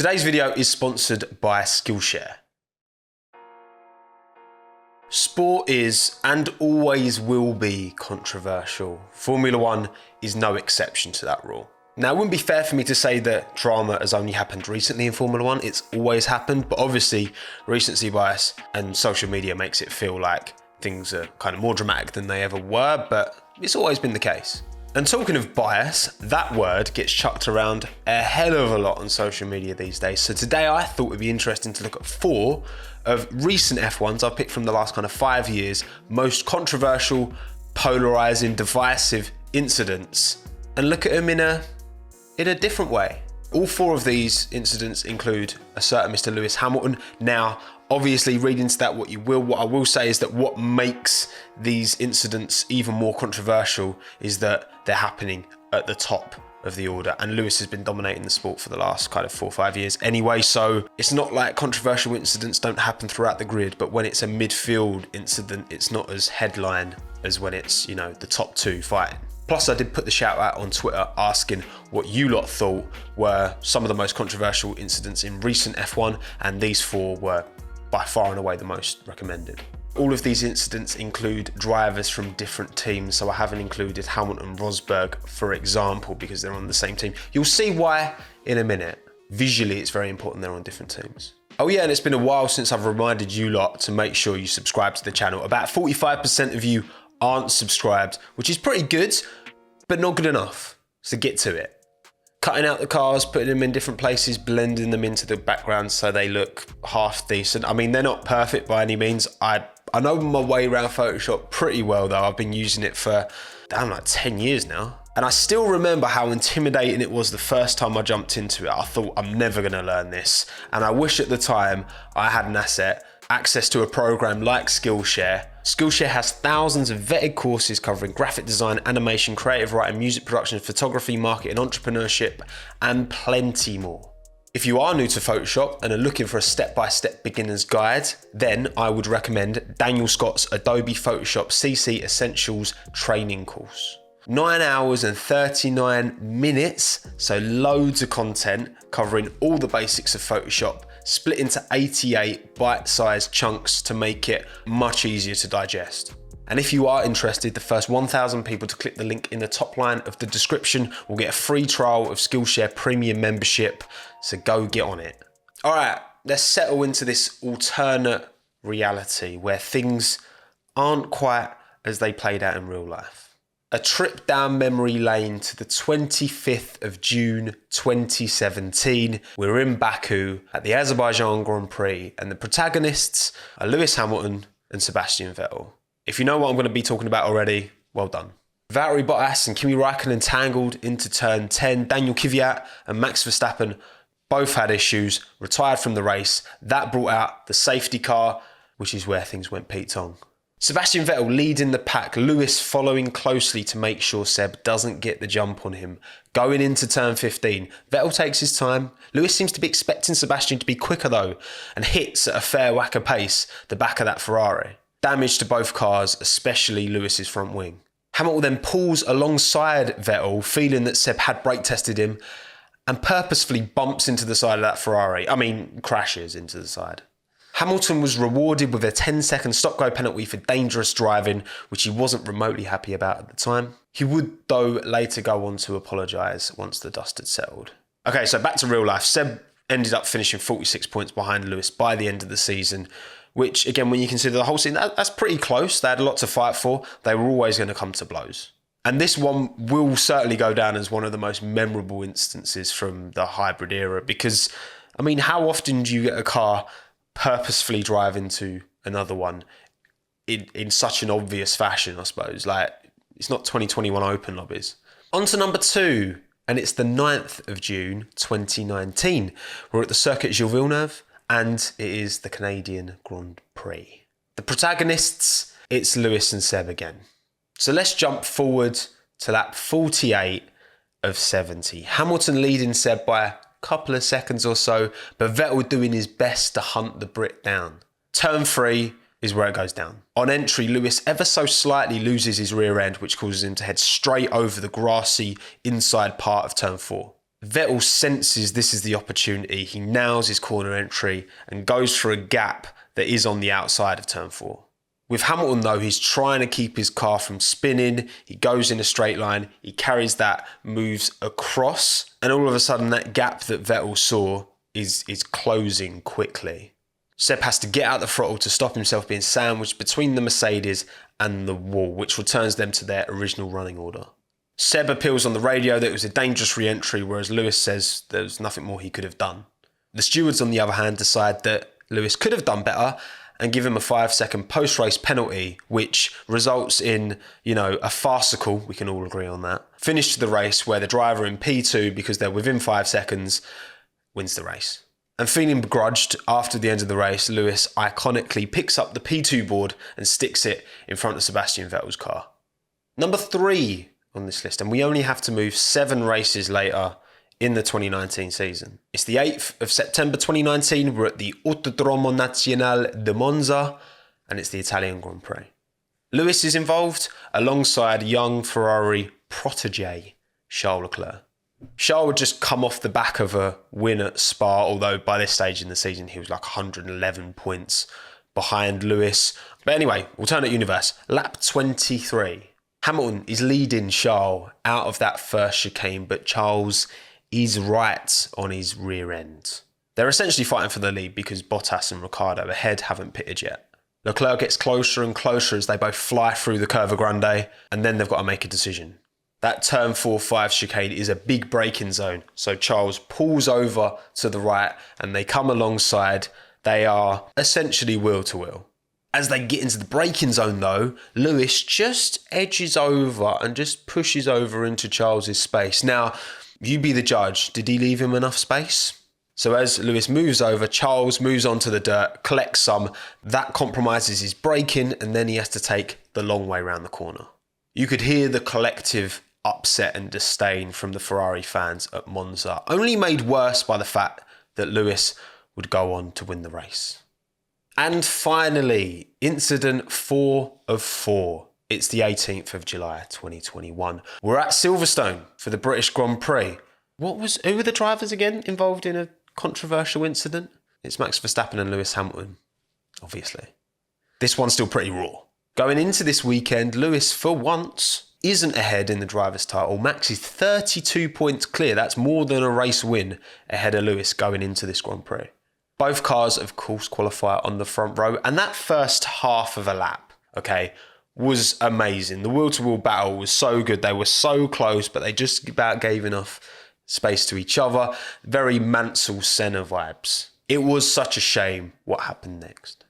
Today's video is sponsored by Skillshare. Sport is and always will be controversial. Formula One is no exception to that rule. Now, it wouldn't be fair for me to say that drama has only happened recently in Formula One. It's always happened, but obviously recency bias and social media makes it feel like things are kind of more dramatic than they ever were, but it's always been the case. And talking of bias, that word gets chucked around a hell of a lot on social media these days. So today I thought it would be interesting to look at 4 of recent F1s I've picked from the last kind of 5 years, most controversial, polarizing, divisive incidents, and look at them in a different way. All 4 of these incidents include a certain Mr. Lewis Hamilton. Now, obviously, read into that what you will. What I will say is that what makes these incidents even more controversial is that they're happening at the top of the order. And Lewis has been dominating the sport for the last kind of 4 or 5 years anyway. So it's not like controversial incidents don't happen throughout the grid, but when it's a midfield incident, it's not as headline as when it's, you know, the top 2 fighting. Plus, I did put the shout out on Twitter asking what you lot thought were some of the most controversial incidents in recent F1, and these 4 were by far and away the most recommended. All of these incidents include drivers from different teams, so I haven't included Hamilton and Rosberg, for example, because they're on the same team. You'll see why in a minute. Visually, it's very important they're on different teams. Oh yeah, and it's been a while since I've reminded you lot to make sure you subscribe to the channel. About 45% of you aren't subscribed, which is pretty good, but not good enough. So get to it. Cutting out the cars, putting them in different places, blending them into the background so they look half decent. I mean, they're not perfect by any means. I know my way around Photoshop pretty well though. I've been using it for, like 10 years now. And I still remember how intimidating it was the first time I jumped into it. I thought, I'm never gonna learn this. And I wish at the time I had an access to a program like Skillshare. Skillshare has thousands of vetted courses covering graphic design, animation, creative writing, music production, photography, marketing, entrepreneurship, and plenty more. If you are new to Photoshop and are looking for a step-by-step beginner's guide, then I would recommend Daniel Scott's Adobe Photoshop CC Essentials training course. 9 hours and 39 minutes, so loads of content covering all the basics of Photoshop, split into 88 bite-sized chunks to make it much easier to digest. And if you are interested, the first 1,000 people to click the link in the top line of the description will get a free trial of Skillshare Premium membership, so go get on it. All right, let's settle into this alternate reality where things aren't quite as they played out in real life. A trip down memory lane to the 25th of June 2017. We're in Baku at the Azerbaijan Grand Prix, and the protagonists are Lewis Hamilton and Sebastian Vettel. If you know what I'm going to be talking about already, well done. Valtteri Bottas and Kimi Räikkönen tangled into turn 10. Daniel Kvyat and Max Verstappen both had issues, retired from the race. That brought out the safety car, which is where things went Pete Tong. Sebastian Vettel leading the pack, Lewis following closely to make sure Seb doesn't get the jump on him. Going into turn 15, Vettel takes his time. Lewis seems to be expecting Sebastian to be quicker though, and hits at a fair whack of pace the back of that Ferrari. Damage to both cars, especially Lewis's front wing. Hamilton then pulls alongside Vettel, feeling that Seb had brake tested him, and purposefully bumps into the side of that Ferrari. Crashes into the side. Hamilton was rewarded with a 10-second stop-go penalty for dangerous driving, which he wasn't remotely happy about at the time. He would, though, later go on to apologise once the dust had settled. Okay, so back to real life. Seb ended up finishing 46 points behind Lewis by the end of the season, which, again, when you consider the whole season, that's pretty close. They had a lot to fight for. They were always going to come to blows. And this one will certainly go down as one of the most memorable instances from the hybrid era because, how often do you get a car purposefully drive into another one in such an obvious fashion, I suppose? Like, it's not 2021 Open lobbies. On to number 2, and it's the 9th of June 2019. We're at the Circuit Gilles Villeneuve, and it is the Canadian Grand Prix. The protagonists, it's Lewis and Seb again. So let's jump forward to lap 48 of 70. Hamilton leading Seb by a couple of seconds or so, but Vettel doing his best to hunt the Brit down. Turn 3 is where it goes down. On entry, Lewis ever so slightly loses his rear end, which causes him to head straight over the grassy inside part of turn 4. Vettel senses this is the opportunity. He nails his corner entry and goes for a gap that is on the outside of turn 4. With Hamilton though, he's trying to keep his car from spinning. He goes in a straight line, he carries that, moves across, and all of a sudden that gap that Vettel saw is closing quickly. Seb has to get out the throttle to stop himself being sandwiched between the Mercedes and the wall, which returns them to their original running order. Seb appeals on the radio that it was a dangerous re-entry, whereas Lewis says there was nothing more he could have done. The stewards, on the other hand, decide that Lewis could have done better and give him a 5-second post-race penalty, which results in, a farcical, we can all agree on that, finish to the race where the driver in P2, because they're within 5 seconds, wins the race. And feeling begrudged after the end of the race, Lewis iconically picks up the P2 board and sticks it in front of Sebastian Vettel's car. Number 3 on this list, and we only have to move 7 races later in the 2019 season. It's the 8th of September 2019, we're at the Autodromo Nazionale de Monza, and it's the Italian Grand Prix. Lewis is involved alongside young Ferrari protégé Charles Leclerc. Charles would just come off the back of a win at Spa, although by this stage in the season he was like 111 points behind Lewis. But anyway, alternate universe, lap 23. Hamilton is leading Charles out of that first chicane, but Charles is right on his rear end. They're essentially fighting for the lead because Bottas and Ricciardo ahead haven't pitted yet. Leclerc gets closer and closer as they both fly through the Curva Grande, and then they've got to make a decision. That turn 4-5 chicane is a big braking zone, so Charles pulls over to the right and they come alongside. They are essentially wheel to wheel. As they get into the braking zone though, Lewis just edges over and just pushes over into Charles's space. Now, you be the judge, did he leave him enough space? So as Lewis moves over, Charles moves onto the dirt, collects some, that compromises his braking, and then he has to take the long way around the corner. You could hear the collective upset and disdain from the Ferrari fans at Monza, only made worse by the fact that Lewis would go on to win the race. And finally, incident 4 of 4. It's the 18th of July 2021. We're at Silverstone for the British Grand Prix. Who were the drivers again involved in a controversial incident? It's Max Verstappen and Lewis Hamilton, obviously. This one's still pretty raw. Going into this weekend, Lewis, for once, isn't ahead in the driver's title. Max is 32 points clear. That's more than a race win ahead of Lewis going into this Grand Prix. Both cars, of course, qualify on the front row. And that first half of a lap, was amazing. The wheel-to-wheel battle was so good. They were so close, but they just about gave enough space to each other. Very Mansell-Senna vibes. It was such a shame what happened next.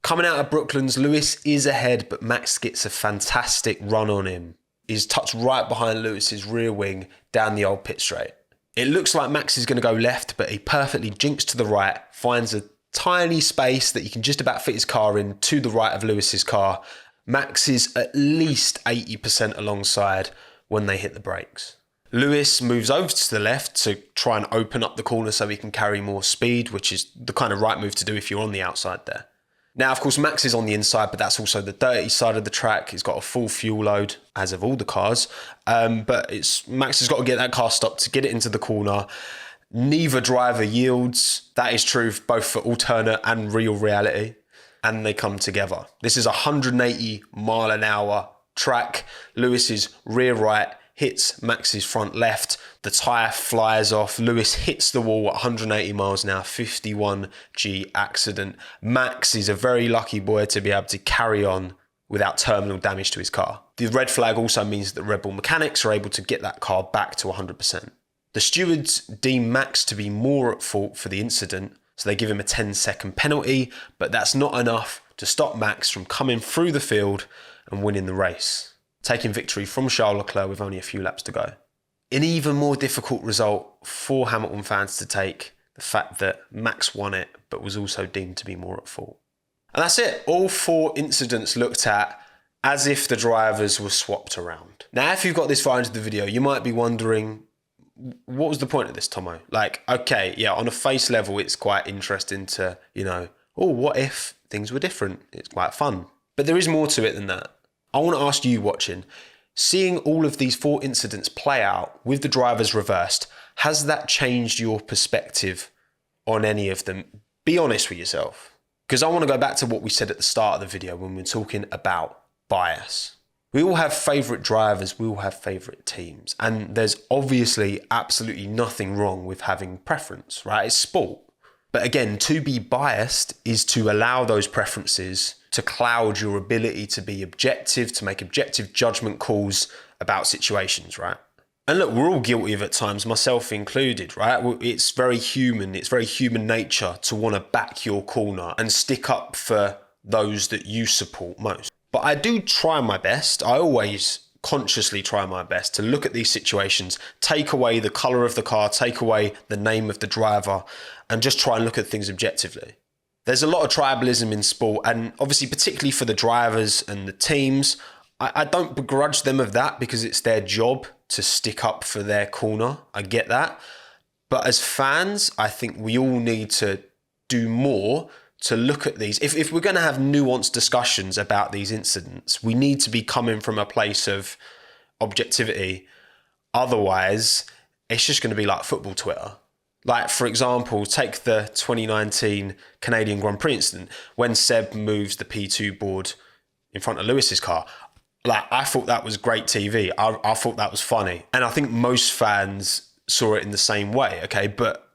Coming out of Brooklands, Lewis is ahead, but Max gets a fantastic run on him. He's tucked right behind Lewis's rear wing down the old pit straight. It looks like Max is going to go left, but he perfectly jinks to the right, finds a tiny space that he can just about fit his car in to the right of Lewis's car. Max is at least 80% alongside when they hit the brakes. Lewis moves over to the left to try and open up the corner so he can carry more speed, which is the kind of right move to do if you're on the outside there. Now, of course, Max is on the inside, but that's also the dirty side of the track. He's got a full fuel load, as of all the cars. But Max has got to get that car stopped to get it into the corner. Neither driver yields. That is true both for alternate and real reality. And they come together. This is a 180 mile an hour track. Lewis's rear right hits Max's front left. The tyre flies off. Lewis hits the wall at 180 miles an hour, 51G accident. Max is a very lucky boy to be able to carry on without terminal damage to his car. The red flag also means that Red Bull mechanics are able to get that car back to 100%. The stewards deem Max to be more at fault for the incident, so they give him a 10-second penalty, but that's not enough to stop Max from coming through the field and winning the race, taking victory from Charles Leclerc with only a few laps to go. An even more difficult result for Hamilton fans to take, the fact that Max won it, but was also deemed to be more at fault. And that's it. All 4 incidents looked at as if the drivers were swapped around. Now, if you've got this far into the video, you might be wondering, what was the point of this, Tommo? On a face level, it's quite interesting to, what if things were different? It's quite fun. But there is more to it than that. I want to ask you watching, seeing all of these 4 incidents play out with the drivers reversed, Has that changed your perspective on any of them? Be honest with yourself. Because I want to go back to what we said at the start of the video when we're talking about bias. We all have favourite drivers, we all have favourite teams. And there's obviously absolutely nothing wrong with having preference, right? It's sport. But again, to be biased is to allow those preferences to cloud your ability to be objective, to make objective judgment calls about situations, right? And look, we're all guilty of at times, myself included, right? It's very human. It's very human nature to want to back your corner and stick up for those that you support most. But I do try my best. I always consciously try my best to look at these situations, take away the colour of the car, take away the name of the driver, and just try and look at things objectively. There's a lot of tribalism in sport, and obviously particularly for the drivers and the teams, I don't begrudge them of that because it's their job to stick up for their corner. I get that. But as fans, I think we all need to do more to look at these. If we're going to have nuanced discussions about these incidents, we need to be coming from a place of objectivity. Otherwise, it's just going to be like football Twitter. Like, for example, take the 2019 Canadian Grand Prix incident when Seb moves the P2 board in front of Lewis's car. Like, I thought that was great TV. I thought that was funny. And I think most fans saw it in the same way, okay? But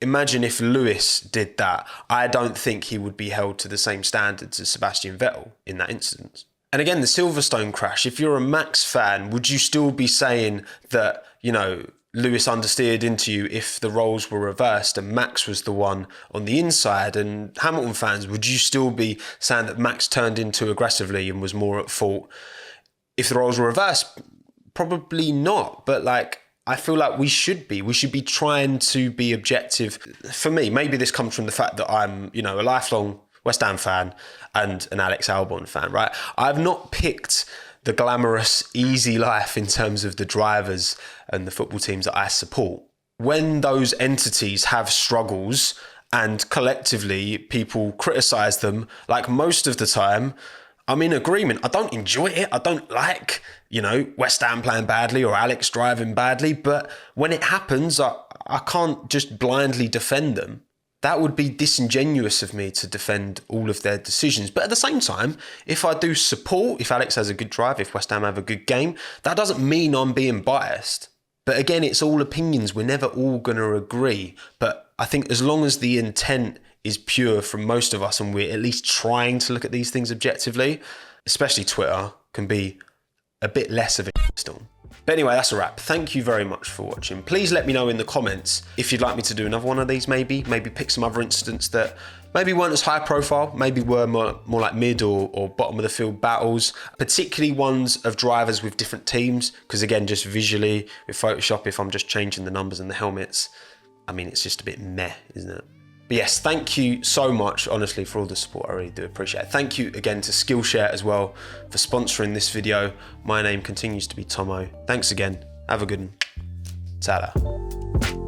imagine if Lewis did that. I don't think he would be held to the same standards as Sebastian Vettel in that instance. And again, the Silverstone crash, if you're a Max fan, would you still be saying that, you know, Lewis understeered into you if the roles were reversed and Max was the one on the inside? And Hamilton fans, would you still be saying that Max turned in too aggressively and was more at fault if the roles were reversed? Probably not. But like, I feel like we should be trying to be objective. For me, maybe this comes from the fact that I'm, you know, a lifelong West Ham fan and an Alex Albon fan, right? I've not picked the glamorous, easy life in terms of the drivers and the football teams that I support. When those entities have struggles and collectively people criticise them, like most of the time, I'm in agreement. I don't enjoy it. I don't like, you know, West Ham playing badly or Alex driving badly. But when it happens, I can't just blindly defend them. That would be disingenuous of me to defend all of their decisions. But at the same time, if I do support, if Alex has a good drive, if West Ham have a good game, that doesn't mean I'm being biased. But again, it's all opinions. We're never all going to agree. But I think as long as the intent is pure from most of us and we're at least trying to look at these things objectively, especially Twitter, can be a bit less of a storm. But anyway, that's a wrap. Thank you very much for watching. Please let me know in the comments if you'd like me to do another one of these, maybe pick some other incidents that maybe weren't as high profile, maybe were more like mid or bottom of the field battles, particularly ones of drivers with different teams. Because again, just visually with Photoshop, if I'm just changing the numbers and the helmets, I mean, it's just a bit meh, isn't it? But yes, thank you so much, honestly, for all the support. I really do appreciate it. Thank you again to Skillshare as well for sponsoring this video. My name continues to be Tommo. Thanks again. Have a good one. Ta-da.